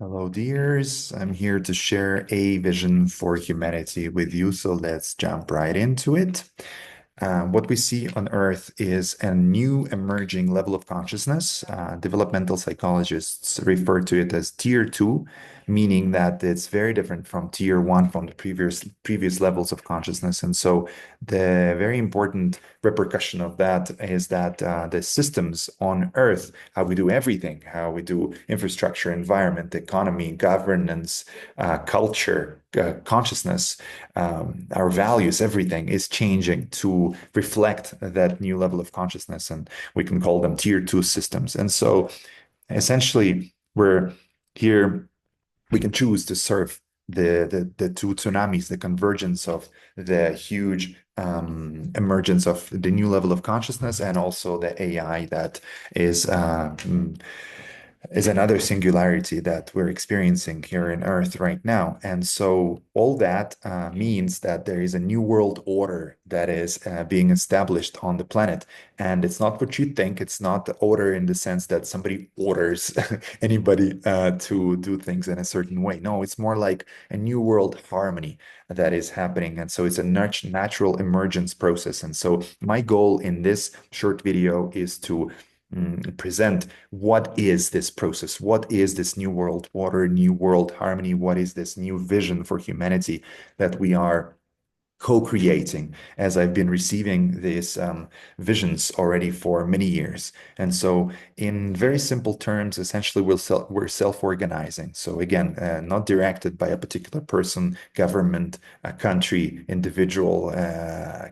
Hello, dears. I'm here to share a vision for humanity with you. So let's jump right into it. What we see on Earth is a new emerging level of consciousness. Developmental psychologists refer to it as tier two, meaning that it's very different from tier one, from the previous levels of consciousness. And so the very important repercussion of that is that the systems on Earth, how we do everything, how we do infrastructure, environment, economy, governance, culture, consciousness, our values, everything is changing to reflect that new level of consciousness. And we can call them tier two systems. And so essentially, we're here, we can choose to serve the two tsunamis, the convergence of the huge emergence of the new level of consciousness and also the AI that is another singularity that we're experiencing here in Earth right now. And so all that means that there is a new world order that is being established on the planet. And it's not what you think. It's not the order in the sense that somebody orders anybody to do things in a certain way. No, it's more like a new world harmony that is happening. And so it's a natural emergence process. And so my goal in this short video is to present what is this process? What is this new world order, new world harmony? What is this new vision for humanity that we are co-creating, as I've been receiving these visions already for many years. And so in very simple terms, essentially we're self-organizing. So again, not directed by a particular person, government, a country, individual,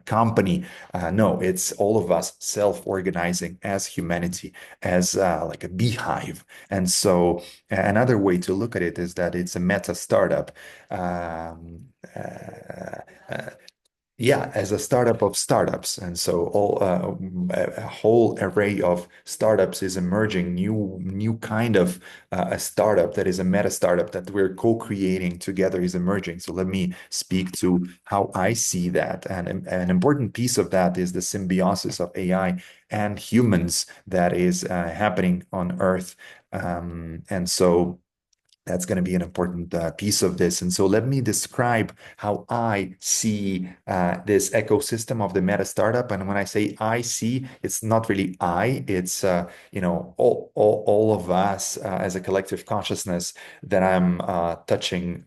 company. No, it's all of us self-organizing as humanity, as like a beehive. And so another way to look at it is that it's a meta startup. Yeah, as a startup of startups. And so a whole array of startups is emerging, new kind of a startup that is a meta startup that we're co-creating together is emerging. So let me speak to how I see that. And an important piece of that is the symbiosis of AI and humans that is happening on Earth. And so that's going to be an important piece of this. And so let me describe how I see this ecosystem of the meta startup. And when I say I see, it's not really I, it's all of us as a collective consciousness that I'm touching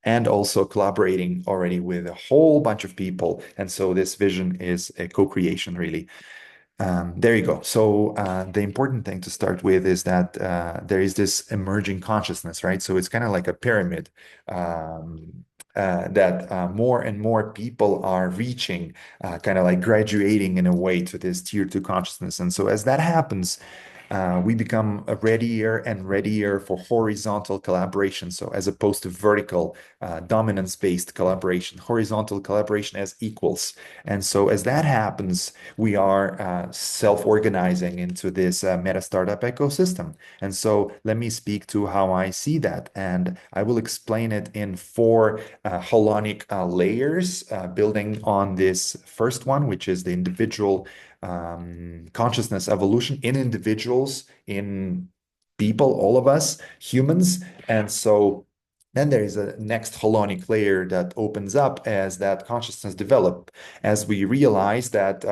and also collaborating already with a whole bunch of people. And so this vision is a co-creation, really. There you go. So the important thing to start with is that there is this emerging consciousness, right? So it's kind of like a pyramid that more and more people are reaching, kind of like graduating in a way to this tier two consciousness. And so as that happens, we become readier and readier for horizontal collaboration. So as opposed to vertical dominance-based collaboration, horizontal collaboration as equals. And so as that happens, we are self-organizing into this meta startup ecosystem. And so let me speak to how I see that. And I will explain it in four holonic layers, building on this first one, which is the individual consciousness evolution in individuals, in people, all of us, humans. And so then there is a next holonic layer that opens up as that consciousness develop, as we realize that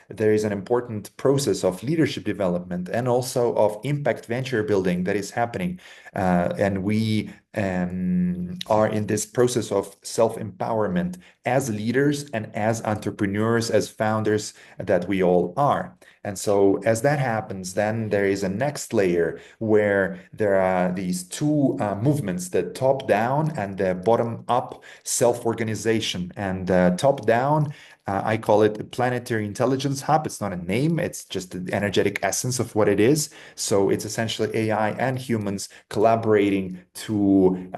there is an important process of leadership development and also of impact venture building that is happening. And we are in this process of self-empowerment as leaders and as entrepreneurs, as founders that we all are. And so as that happens, then there is a next layer where there are these two movements, the top down and the bottom up self-organization. And top down, I call it a planetary intelligence hub. It's not a name, it's just the energetic essence of what it is. So it's essentially AI and humans collaborating to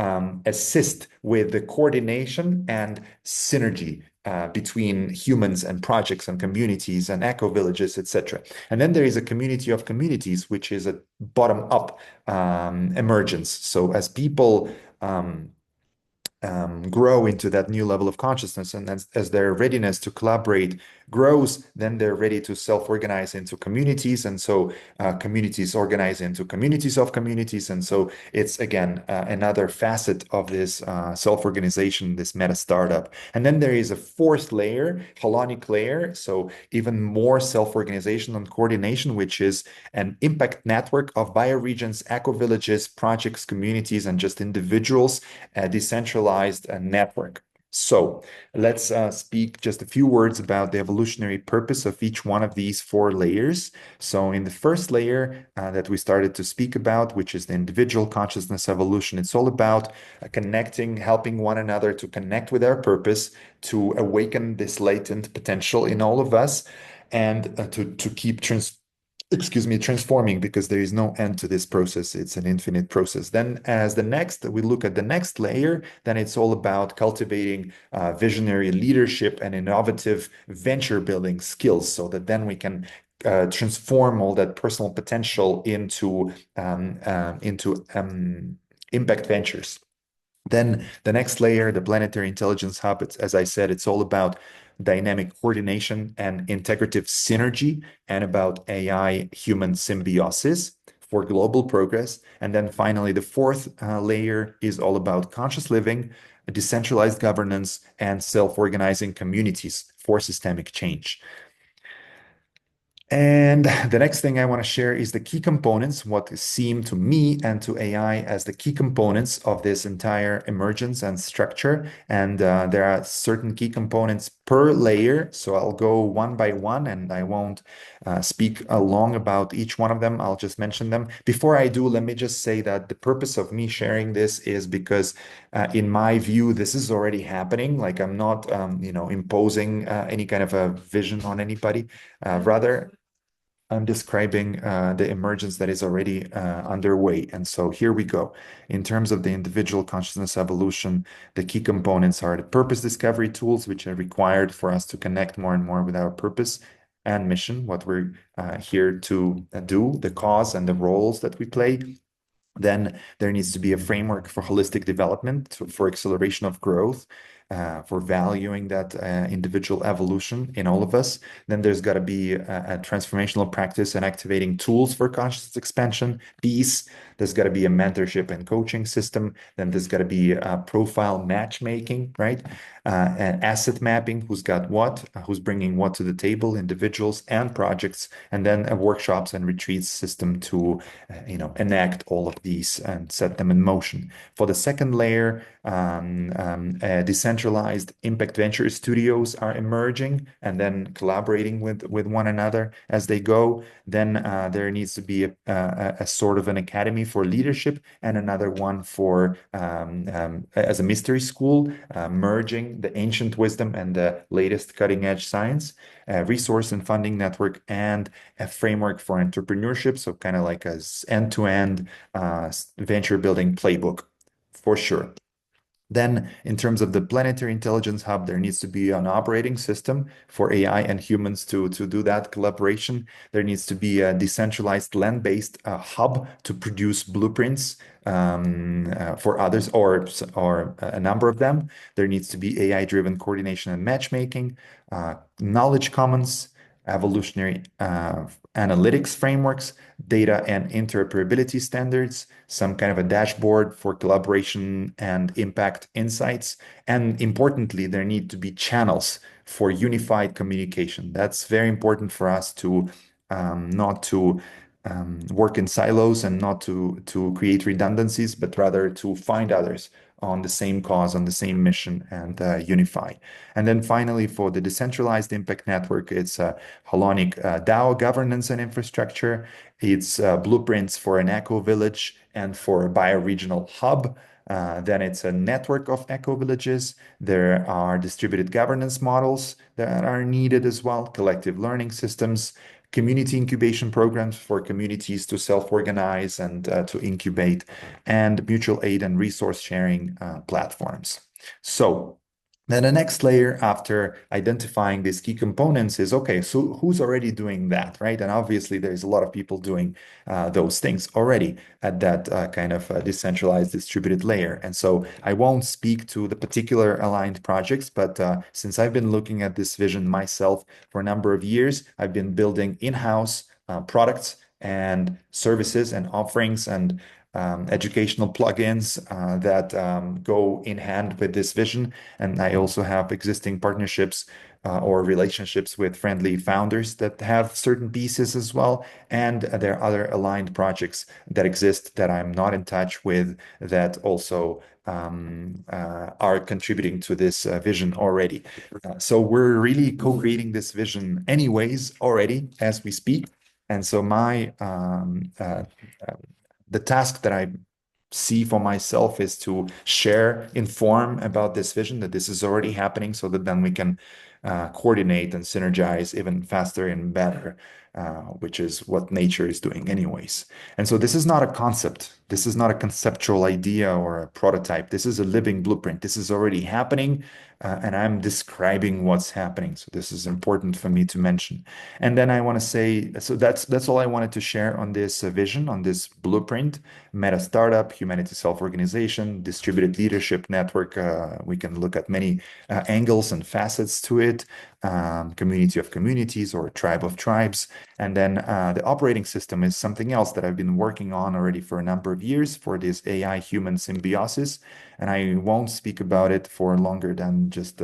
assist with the coordination and synergy between humans and projects and communities and eco villages, etc. And then there is a community of communities, which is a bottom-up emergence. So as people grow into that new level of consciousness and as their readiness to collaborate grows, then they're ready to self-organize into communities. And so communities organize into communities of communities. And so it's again another facet of this self-organization, this meta startup. And then there is a fourth layer, holonic layer. So even more self-organization and coordination, which is an impact network of bioregions, eco-villages, projects, communities, and just individuals, a decentralized network. So let's speak just a few words about the evolutionary purpose of each one of these four layers. So in the first layer that we started to speak about, which is the individual consciousness evolution, it's all about connecting, helping one another to connect with our purpose, to awaken this latent potential in all of us, and to keep transforming, because there is no end to this process. It's an infinite process. Then as the next, we look at the next layer, then it's all about cultivating visionary leadership and innovative venture building skills, so that then we can transform all that personal potential into impact ventures. Then the next layer, the planetary intelligence hub, as I said, it's all about dynamic coordination and integrative synergy, and about AI human symbiosis for global progress. And then finally, the fourth layer is all about conscious living, decentralized governance, and self-organizing communities for systemic change. And the next thing I want to share is the key components, what seem to me and to AI as the key components of this entire emergence and structure. And there are certain key components per layer. So I'll go one by one, and I won't speak long about each one of them. I'll just mention them. Before I do, let me just say that the purpose of me sharing this is because, in my view, this is already happening. Like, I'm not, imposing any kind of a vision on anybody. Rather, I'm describing the emergence that is already underway. And so here we go. In terms of the individual consciousness evolution, the key components are the purpose discovery tools, which are required for us to connect more and more with our purpose and mission, what we're here to do, the cause and the roles that we play. Then there needs to be a framework for holistic development, for acceleration of growth, for valuing that individual evolution in all of us. Then there's got to be a transformational practice and activating tools for consciousness expansion, peace. There's got to be a mentorship and coaching system. Then there's got to be a profile matchmaking, right? And asset mapping, who's got what, who's bringing what to the table, individuals and projects, and then a workshops and retreats system to, enact all of these and set them in motion. For the second layer, decentralized impact venture studios are emerging and then collaborating with one another as they go. Then there needs to be a sort of an academy for leadership, and another one for as a mystery school, merging the ancient wisdom and the latest cutting edge science, a resource and funding network, and a framework for entrepreneurship. So kind of like a end-to-end venture building playbook for sure. Then, in terms of the planetary intelligence hub, there needs to be an operating system for AI and humans to do that collaboration. There needs to be a decentralized land-based hub to produce blueprints for others, or a number of them. There needs to be AI-driven coordination and matchmaking, knowledge commons, evolutionary analytics frameworks, data and interoperability standards, some kind of a dashboard for collaboration and impact insights. And importantly, there need to be channels for unified communication. That's very important for us to not to work in silos and not to create redundancies, but rather to find others on the same cause, on the same mission, and unify. And then finally, for the decentralized impact network, it's a holonic DAO governance and infrastructure. It's blueprints for an eco village and for a bioregional hub. Then it's a network of eco villages. There are distributed governance models that are needed as well, collective learning systems, community incubation programs for communities to self-organize and to incubate, and mutual aid and resource sharing platforms. So Then the next layer after identifying these key components is okay, so who's already doing that, right? And obviously, there's a lot of people doing those things already at that kind of decentralized distributed layer. And so I won't speak to the particular aligned projects, but since I've been looking at this vision myself for a number of years, I've been building in-house products and services and offerings and educational plugins that go in hand with this vision. And I also have existing partnerships or relationships with friendly founders that have certain pieces as well. And there are other aligned projects that exist that I'm not in touch with that also are contributing to this vision already. So we're really co-creating this vision anyways already as we speak. And so the task that I see for myself is to share, inform about this vision that this is already happening so that then we can coordinate and synergize even faster and better, which is what nature is doing anyways. And so this is not a concept. This is not a conceptual idea or a prototype. This is a living blueprint. This is already happening, and I'm describing what's happening. So this is important for me to mention. And then I want to say, so that's all I wanted to share on this vision, on this blueprint: meta startup, humanity self-organization, distributed leadership network. We can look at many angles and facets to it. Community of communities or tribe of tribes. And then the operating system is something else that I've been working on already for a number of years for this AI human symbiosis. And I won't speak about it for longer than just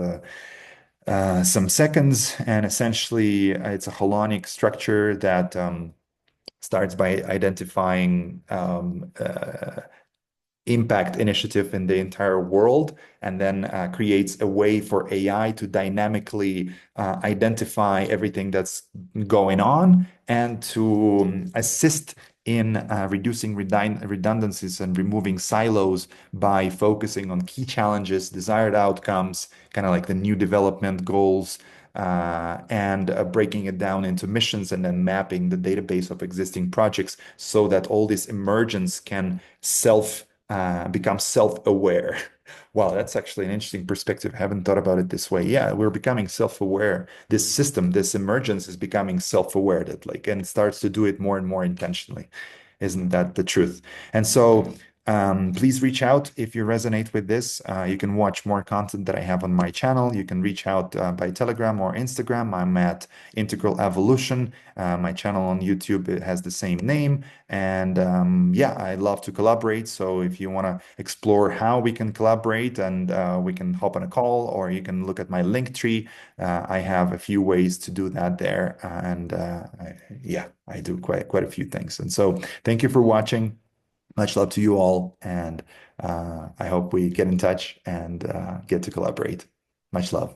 some seconds. And essentially, it's a holonic structure that starts by identifying impact initiative in the entire world and then creates a way for AI to dynamically identify everything that's going on and to assist in reducing redundancies and removing silos by focusing on key challenges, desired outcomes, kind of like the new development goals, and breaking it down into missions and then mapping the database of existing projects so that all this emergence can become self-aware. Wow, that's actually an interesting perspective. I haven't thought about it this way. Yeah, we're becoming self-aware. This system, this emergence is becoming self-aware that like and starts to do it more and more intentionally. Isn't that the truth? And so please reach out if you resonate with this. You can watch more content that I have on my channel. You can reach out by Telegram or Instagram. I'm at Integral Evolution. My channel on YouTube, it has the same name. And yeah, I love to collaborate. So if you want to explore how we can collaborate and we can hop on a call, or you can look at my link tree. I have a few ways to do that there. Yeah, I do quite a few things. And so thank you for watching. Much love to you all, and I hope we get in touch and get to collaborate. Much love.